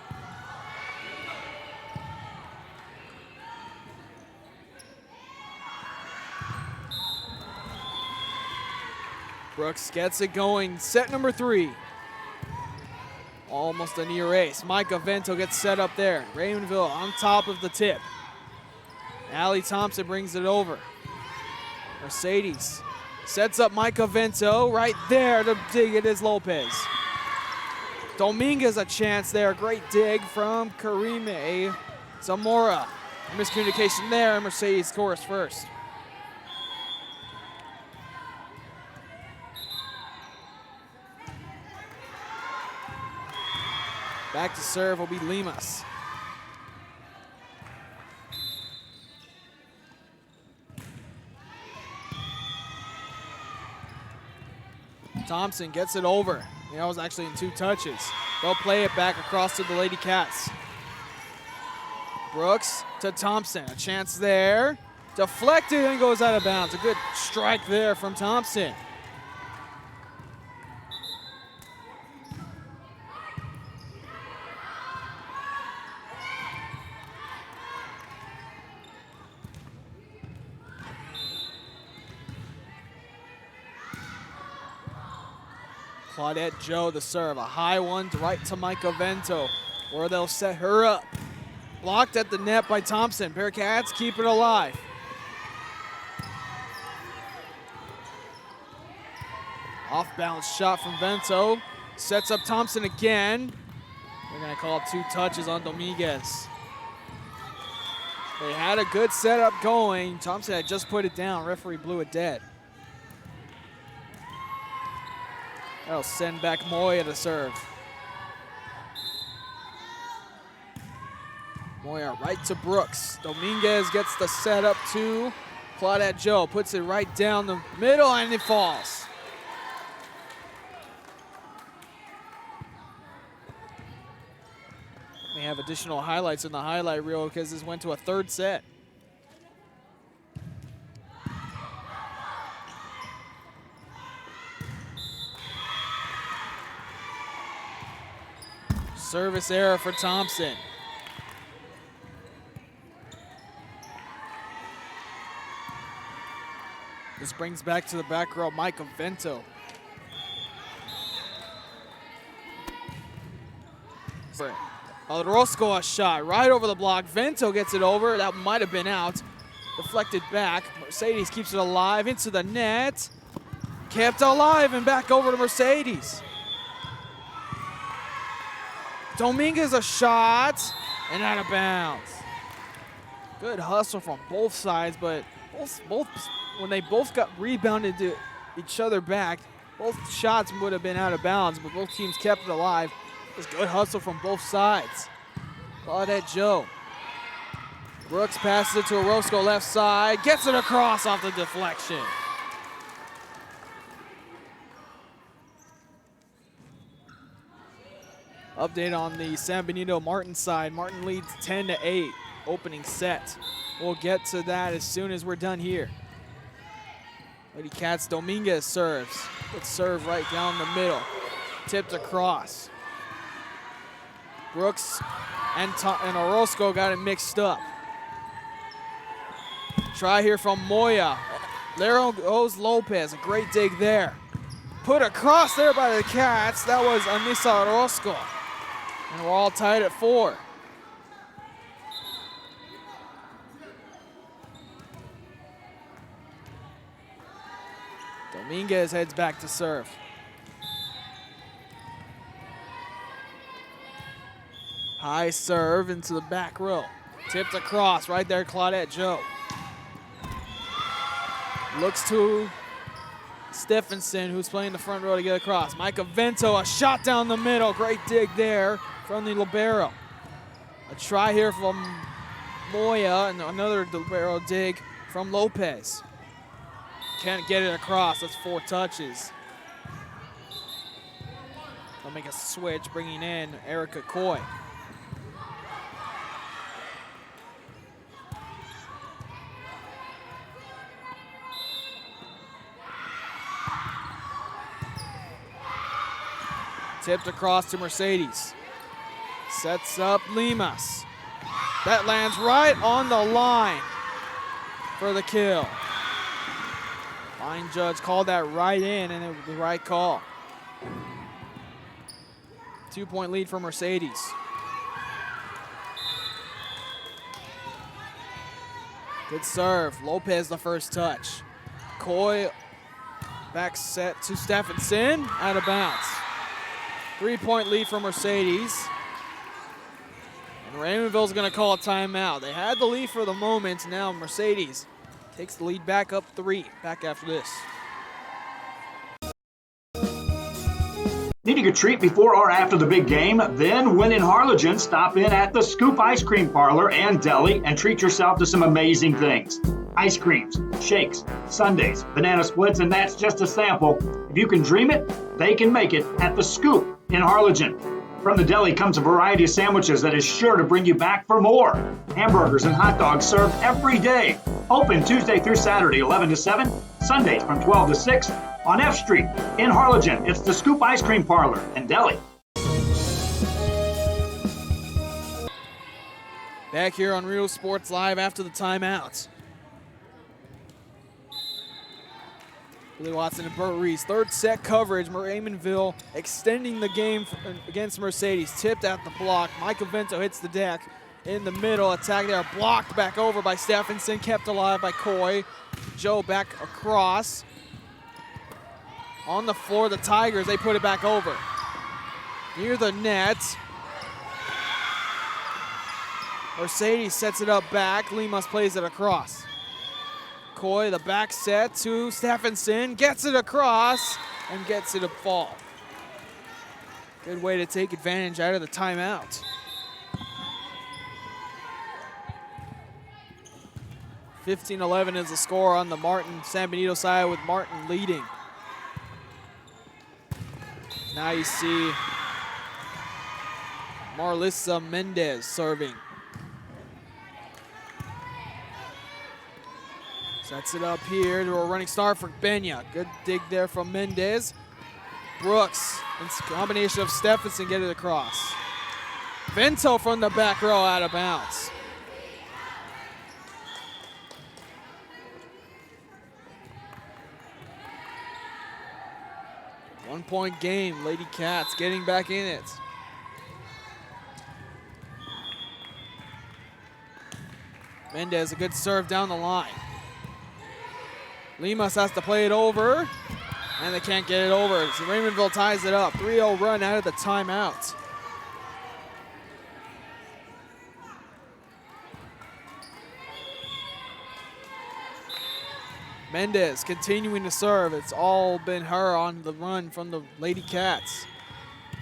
Brooks gets it going. Set number 3. Almost a near ace. Micah Vento gets set up there. Raymondville on top of the tip. Allie Thompson brings it over. Mercedes sets up Micah Vento right there to dig. It is Lopez. Dominguez a chance there. Great dig from Karime Zamora. Miscommunication there. Mercedes scores first. Back to serve will be Limas. Thompson gets it over. That was actually in 2 touches. They'll play it back across to the Lady Cats. Brooks to Thompson. A chance there. Deflected and goes out of bounds. A good strike there from Thompson. Claudette Joe the serve. A high one right to Micah Vento, where they'll set her up. Blocked at the net by Thompson. Bearcats keep it alive. Off-balance shot from Vento. Sets up Thompson again. They're going to call 2 touches on Dominguez. They had a good setup going. Thompson had just put it down. Referee blew it dead. That'll send back Moya to serve. Moya right to Brooks. Dominguez gets the setup to Claudette Joe. Puts it right down the middle and it falls. They have additional highlights in the highlight reel because this went to a third set. Service error for Thompson. This brings back to the back row Micah Vento. Orozco a shot right over the block. Vento gets it over. That might have been out. Deflected back. Mercedes keeps it alive into the net. Kept alive and back over to Mercedes. Dominguez a shot and out of bounds. Good hustle from both sides, but both when they both got rebounded to each other back, both shots would have been out of bounds, but both teams kept it alive. It was good hustle from both sides. Claudette Joe. Brooks passes it to Orozco left side, gets it across off the deflection. Update on the San Benito Martin side. Martin leads 10-8. opening set. We'll get to that as soon as we're done here. Lady Cats Dominguez serves. Good serve right down the middle. Tipped across. Brooks and Orozco got it mixed up. Try here from Moya. There goes Lopez, a great dig there. Put across there by the Cats. That was Anissa Orozco. And we're all tied at 4. Dominguez heads back to serve. High serve into the back row. Tipped across right there, Claudette Joe. Looks to Stephenson, who's playing the front row to get across. Micah Vento, a shot down the middle. Great dig there from the libero. A try here from Moya, and another libero dig from Lopez. Can't get it across. That's 4 touches. They'll make a switch, bringing in Erica Coy. Tipped across to Mercedes. Sets up Limas. That lands right on the line for the kill. Line judge called that right in, and it was the right call. 2-point lead for Mercedes. Good serve. Lopez the first touch. Coy back set to Stephenson, out of bounds. 3-point lead for Mercedes. And Raymondville's going to call a timeout. They had the lead for the moment. Now Mercedes takes the lead back up 3. Back after this. Needing a treat before or after the big game? Then, when in Harlingen, stop in at the Scoop Ice Cream Parlor and Deli and treat yourself to some amazing things. Ice creams, shakes, sundaes, banana splits, and that's just a sample. If you can dream it, they can make it at the Scoop in Harlingen. From the deli comes a variety of sandwiches that is sure to bring you back for more. Hamburgers and hot dogs served every day. Open Tuesday through Saturday, 11 to 7, Sundays from 12 to 6 on F Street in Harlingen. It's the Scoop Ice Cream Parlor and Deli. Back here on Real Sports Live after the timeout. Billy Watson and Burt Reese. Third set coverage. Raymondville extending the game against Mercedes. Tipped at the block. Michael Vento hits the deck in the middle. Attack there. Blocked back over by Stephenson. Kept alive by Coy. Joe back across. On the floor, the Tigers, they put it back over. Near the net. Mercedes sets it up back. Limas plays it across. Coy, the back set to Stephenson, gets it across and gets it a fall. Good way to take advantage out of the timeout. (15-11) is the score on the San Benito side, with Martin leading. Now you see Marlissa Mendez serving. Sets it up here to a running start for Benya. Good dig there from Mendez. Brooks, in combination of Stephenson, get it across. Vento from the back row, out of bounds. One-point game, Lady Cats getting back in it. Mendez, a good serve down the line. Limas has to play it over, and they can't get it over. So Raymondville ties it up. 3-0 run out of the timeout. Mendez continuing to serve. It's all been her on the run from the Lady Cats.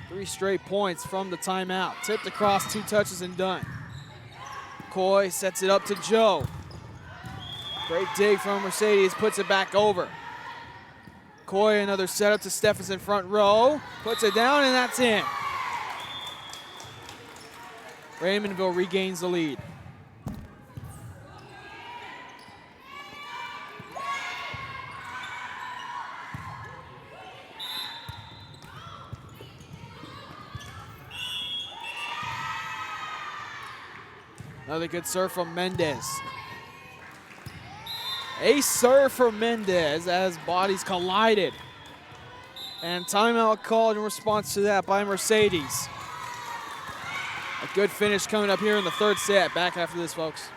3 straight points from the timeout. Tipped across, 2 touches and done. Coy sets it up to Joe. Great dig from Mercedes, puts it back over. Coy, another setup to Stephenson front row. Puts it down, and that's in. Raymondville regains the lead. Another good serve from Mendez. A serve for Mendez as bodies collided. And timeout called in response to that by Mercedes. A good finish coming up here in the third set. Back after this, folks.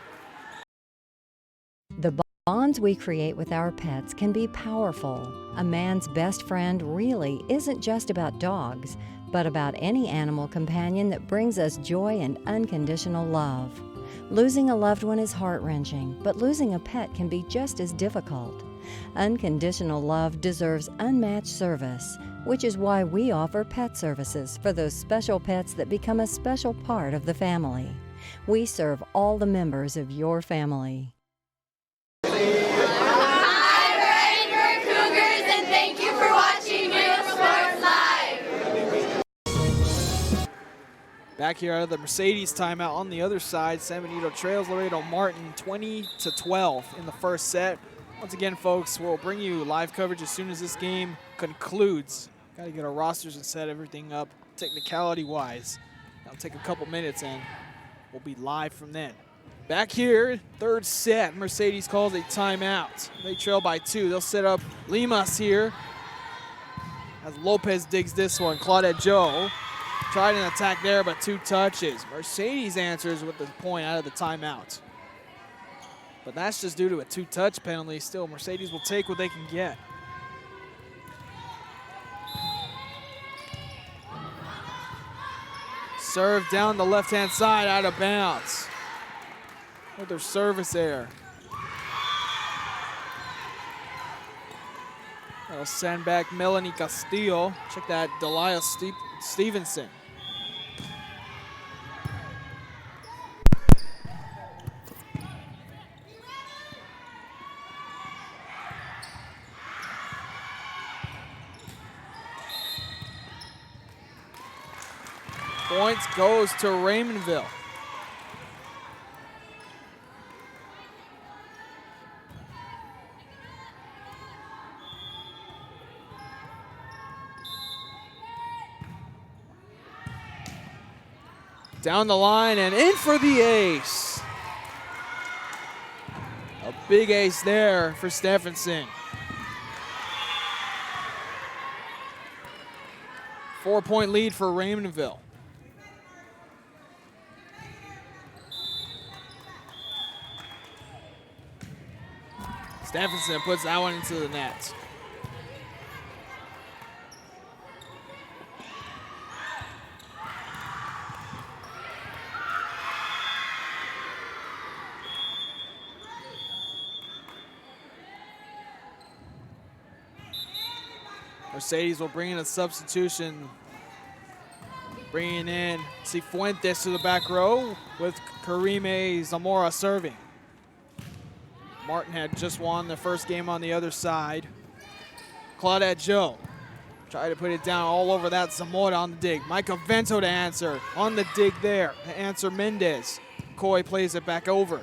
The bonds we create with our pets can be powerful. A man's best friend really isn't just about dogs, but about any animal companion that brings us joy and unconditional love. Losing a loved one is heart-wrenching, but losing a pet can be just as difficult. Unconditional love deserves unmatched service, which is why we offer pet services for those special pets that become a special part of the family. We serve all the members of your family. Hi, we're Cougars, and thank you for watching Rio Sports Live. Back here out of the Mercedes timeout on the other side, San Benito trails Laredo Martin 20-12 in the first set. Once again, folks, we'll bring you live coverage as soon as this game concludes. Got to get our rosters and set everything up technicality-wise. That'll take a couple minutes, and we'll be live from then. Back here, third set, Mercedes calls a timeout. They trail by 2. They'll set up Limas here as Lopez digs this one. Claudette Joe tried an attack there, but 2 touches. Mercedes answers with the point out of the timeout. But that's just due to a 2-touch penalty. Still, Mercedes will take what they can get. Serve down the left-hand side, out of bounds. Another service there. That'll send back Melanie Castillo. Check that, Delia Stevenson. Points goes to Raymondville. Down the line and in for the ace. A big ace there for Stephenson. 4-point lead for Raymondville. Stephenson puts that one into the net. Mercedes will bring in a substitution. Bringing in Cifuentes to the back row with Karime Zamora serving. Martin had just won the first game on the other side. Claudette Joe tried to put it down all over that Zamora on the dig. Micah Vento to answer on the dig there. To answer Mendez. Coy plays it back over.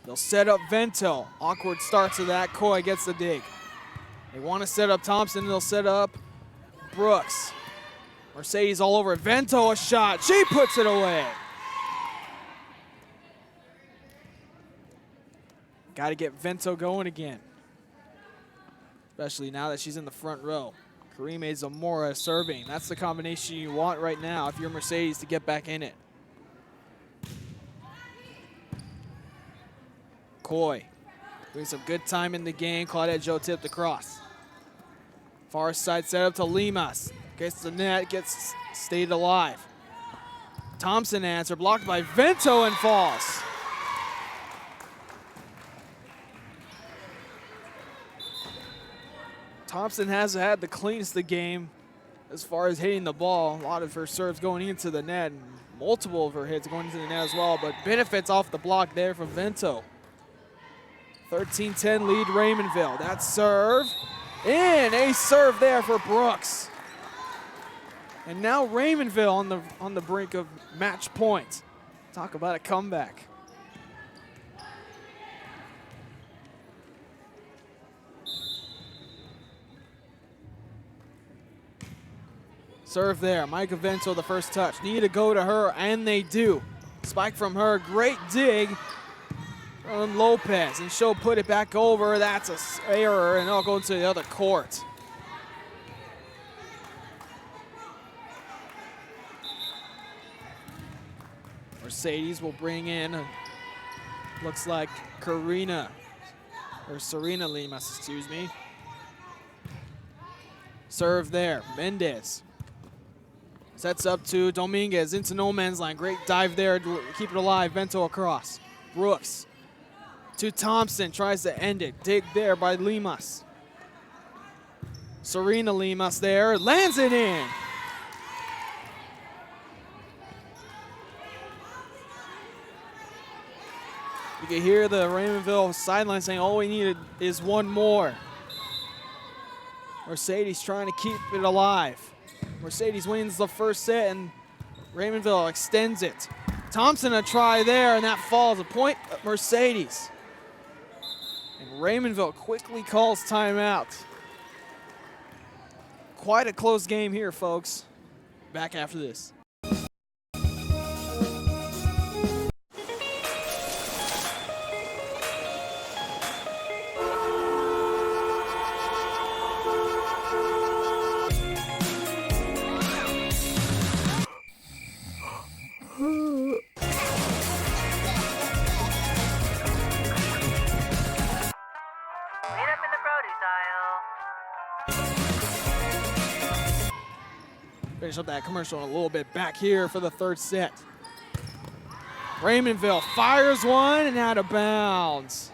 They'll set up Vento. Awkward start to that. Coy gets the dig. They want to set up Thompson. They'll set up Brooks. Mercedes all over it. Vento a shot. She puts it away. Got to get Vento going again, especially now that she's in the front row. Karime Zamora serving. That's the combination you want right now if you're Mercedes to get back in it. Coy doing some good time in the game. Claudette Joe tipped across. Far side set up to Limas. Gets the net, gets stayed alive. Thompson answer, blocked by Vento and falls. Thompson has had the cleanest of the game as far as hitting the ball. A lot of her serves going into the net, and multiple of her hits going into the net as well, but benefits off the block there from Vento. 13-10 lead Raymondville. That serve in, a serve there for Brooks. And now Raymondville on the brink of match point. Talk about a comeback. Serve there, Micah Vento the first touch. Need to go to her, and they do. Spike from her. Great dig from Lopez. And she'll put it back over. That's an error, and it'll go to the other court. Mercedes will bring in, looks like Serena Limas, excuse me. Serve there, Mendez. Sets up to Dominguez into no man's line. Great dive there to keep it alive. Vento across. Brooks to Thompson, tries to end it. Dig there by Limas. Serena Limas there, lands it in. You can hear the Raymondville sideline saying all we needed is one more. Mercedes trying to keep it alive. Mercedes wins the first set and Raymondville extends it. Thompson a try there and that falls. A point Mercedes. And Raymondville quickly calls timeout. Quite a close game here, folks. Back after this. Finish up that commercial in a little bit. Back here for the third set. Raymondville fires one and out of bounds.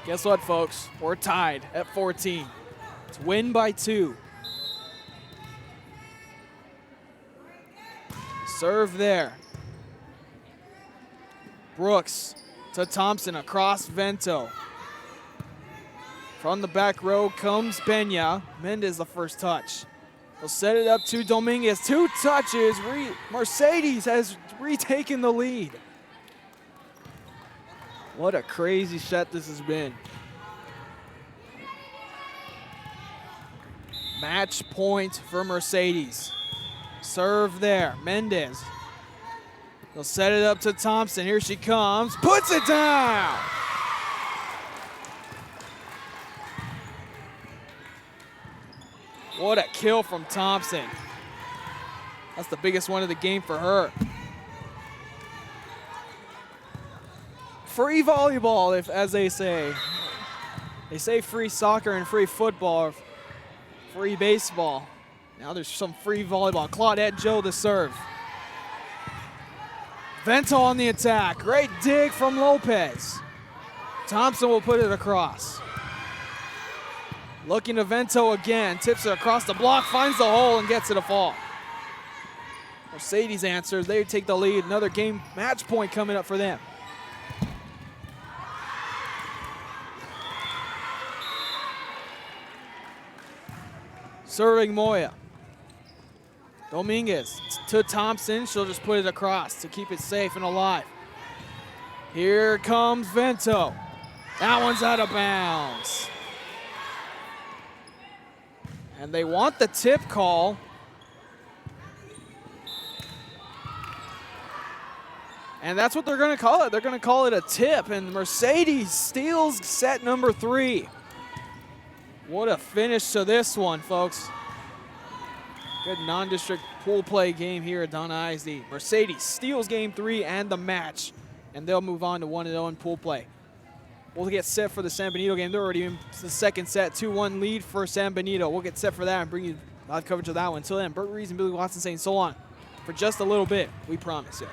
Guess what, folks? We're tied at 14. It's win by 2. Serve there. Brooks to Thompson across Vento. From the back row comes Benya. Mendez the first touch. He'll set it up to Dominguez. 2 touches. Mercedes has retaken the lead. What a crazy set this has been. Match point for Mercedes. Serve there. Mendez. He'll set it up to Thompson. Here she comes. Puts it down. What a kill from Thompson. That's the biggest one of the game for her. Free volleyball, as they say. They say free soccer and free football, free baseball. Now there's some free volleyball. Claudette Joe the serve. Vento on the attack. Great dig from Lopez. Thompson will put it across. Looking to Vento again, tips it across the block, finds the hole and gets it a fall. Mercedes answers, they take the lead. Another game match point coming up for them. Serving Moya. Dominguez to Thompson, she'll just put it across to keep it safe and alive. Here comes Vento. That one's out of bounds. And they want the tip call. And that's what they're going to call it. They're going to call it a tip. And Mercedes steals set number 3. What a finish to this one, folks. Good non-district pool play game here at Donna ISD. Mercedes steals game 3 and the match. And they'll move on to 1-0 in pool play. We'll get set for the San Benito game. They're already in the second set, 2-1 lead for San Benito. We'll get set for that and bring you live coverage of that one. Until then, Bert Rees and Billy Watson saying so long for just a little bit. We promise you.